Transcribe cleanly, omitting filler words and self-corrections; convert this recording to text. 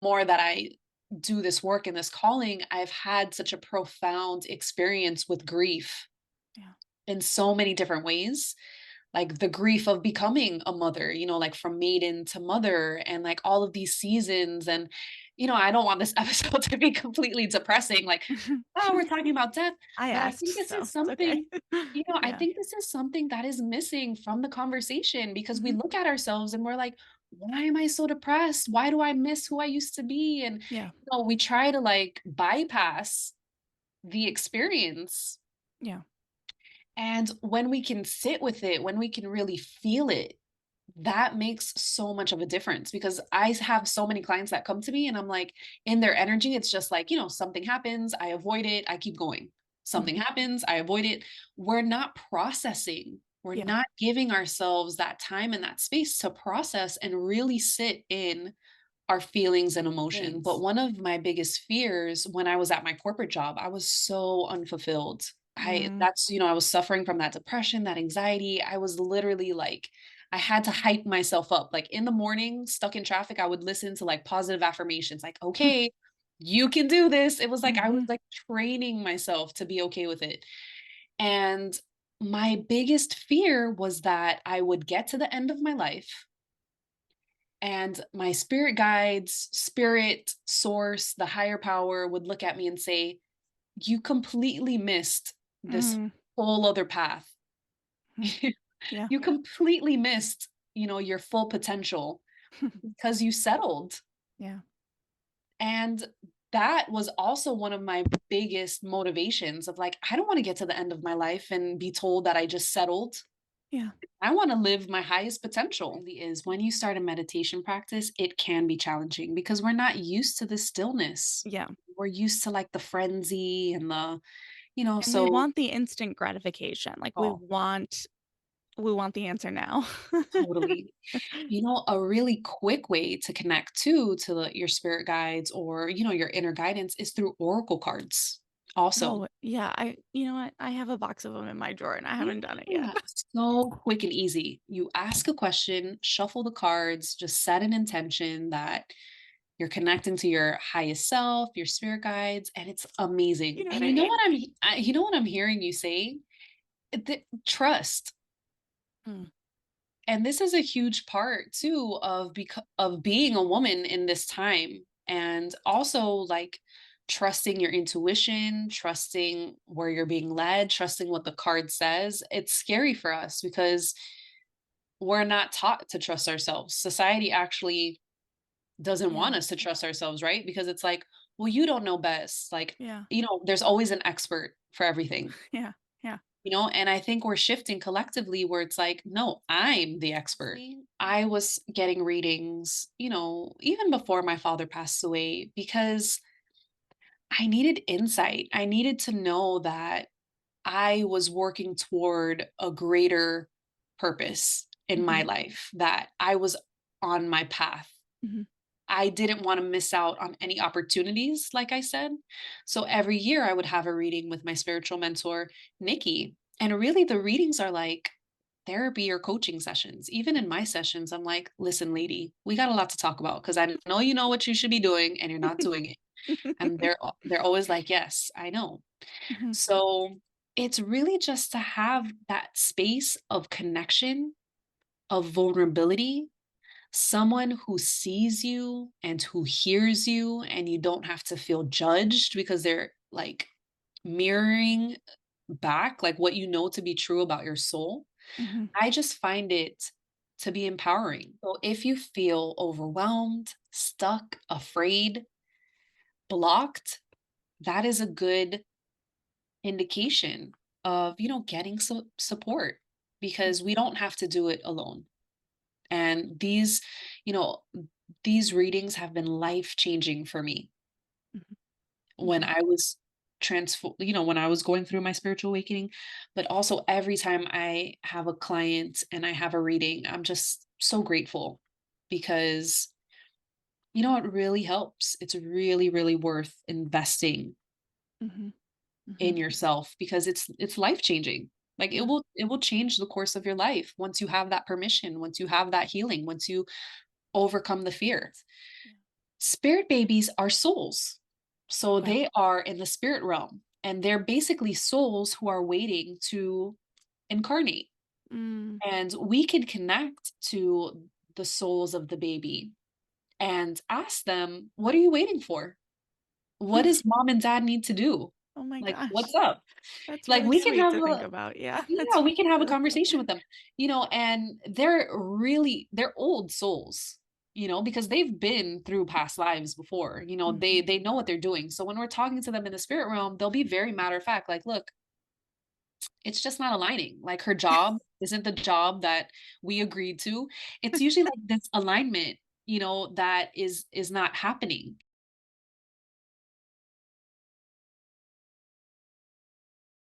more that I do this work and this calling, I've had such a profound experience with grief Yeah. in so many different ways. Like the grief of becoming a mother, like from maiden to mother and like all of these seasons. And, I don't want this episode to be completely depressing, like, oh, we're talking about death. I But I asked, think this so is it's okay. something, I Yeah. think this is something that is missing from the conversation because we Mhm. look at ourselves and we're like, why am I so depressed? Why do I miss who I used to be? And, Yeah. we try to like bypass the experience. Yeah. And when we can sit with it, when we can really feel it, that makes so much of a difference because I have so many clients that come to me and I'm like, in their energy, it's just like, something happens, I avoid it, I keep going. Something Mhm. happens, I avoid it. We're not processing. We're Yeah. not giving ourselves that time and that space to process and really sit in our feelings and emotion. But Things. one of my biggest fears when I was at my corporate job, I was so unfulfilled. Mm. I was suffering from that depression, that anxiety. I was literally like, I had to hype myself up. Like in the morning, stuck in traffic, I would listen to like positive affirmations, like, okay, you can do this. It was like I was Mhm. like training myself to be okay with it. And my biggest fear was that I would get to the end of my life and my spirit guides, spirit, source, the higher power would look at me and say, you completely missed this Mm. whole other path. Mm. Yeah. You completely missed, your full potential because you settled. Yeah. And that was also one of my biggest motivations of like, I don't want to get to the end of my life and be told that I just settled. Yeah. I want to live my highest potential. It really is. When you start a meditation practice, it can be challenging because we're not used to the stillness. Yeah. We're used to like the frenzy and the, And we so want the instant gratification, like, oh, we want the answer now. totally. A really quick way to connect to your spirit guides or, your inner guidance is through oracle cards also. Oh, yeah, you know what? I have a box of them in my drawer, and I haven't done it yet. Yeah, so quick and easy. You ask a question, shuffle the cards, just set an intention that you're connecting to your highest self, your spirit guides, and it's amazing. You know And what I mean? you know what I'm hearing you say? Trust. Mm. And this is a huge part too of being a woman in this time and also like trusting your intuition, trusting where you're being led, trusting what the card says. It's scary for us because we're not taught to trust ourselves. Society actually doesn't Yeah. want us to trust ourselves, right? Because it's like, well, you don't know best. Like, Yeah. there's always an expert for everything. Yeah. Yeah. And I think we're shifting collectively where it's like, no, I'm the expert. I was getting readings, even before my father passed away because I needed insight. I needed to know that I was working toward a greater purpose in my Mhm. life, that I was on my path. Mhm. I didn't want to miss out on any opportunities, like I said. So every year I would have a reading with my spiritual mentor, Nikki. And really, the readings are like therapy or coaching sessions. Even in my sessions, I'm like, listen, lady, we got a lot to talk about because I know you know what you should be doing and you're not doing it. And they're always like, yes, I know. Mhm. So it's really just to have that space of connection, of vulnerability, someone who sees you and who hears you, and you don't have to feel judged because they're like mirroring back like what you know to be true about your soul. Mhm. I just find it to be empowering. So if you feel overwhelmed, stuck, afraid, blocked, that is a good indication of, getting support Mm. because we don't have to do it alone. And you know, these readings have been life-changing for me Mhm. when Mhm. I was when I was going through my spiritual awakening, but also every time I have a client and I have a reading, I'm just so grateful because it really helps. It's really, really worth investing Mhm. in Mhm. yourself because it's life-changing. Like Yeah. it will change the course of your life once you have that permission, once you have that healing, once you overcome the fear. Yeah. Spirit babies are souls. So Okay. they are in the spirit realm, and they're basically souls who are waiting to incarnate. Mm. And we can connect to the souls of the baby and ask them, "What are you waiting for? What does mom and dad need to do? Oh my Like, gosh. what's up?" That's Like, really we can sweet have to think a about. Yeah, yeah, that's we can have a really sweet. conversation with them, and they're old souls, because they've been through past lives before, they Mhm. they know what they're doing. So when we're talking to them in the spirit realm, they'll be very matter of fact, like, "Look, it's just not aligning. Like, her job isn't the job that we agreed to. It's usually like this alignment, that is not happening.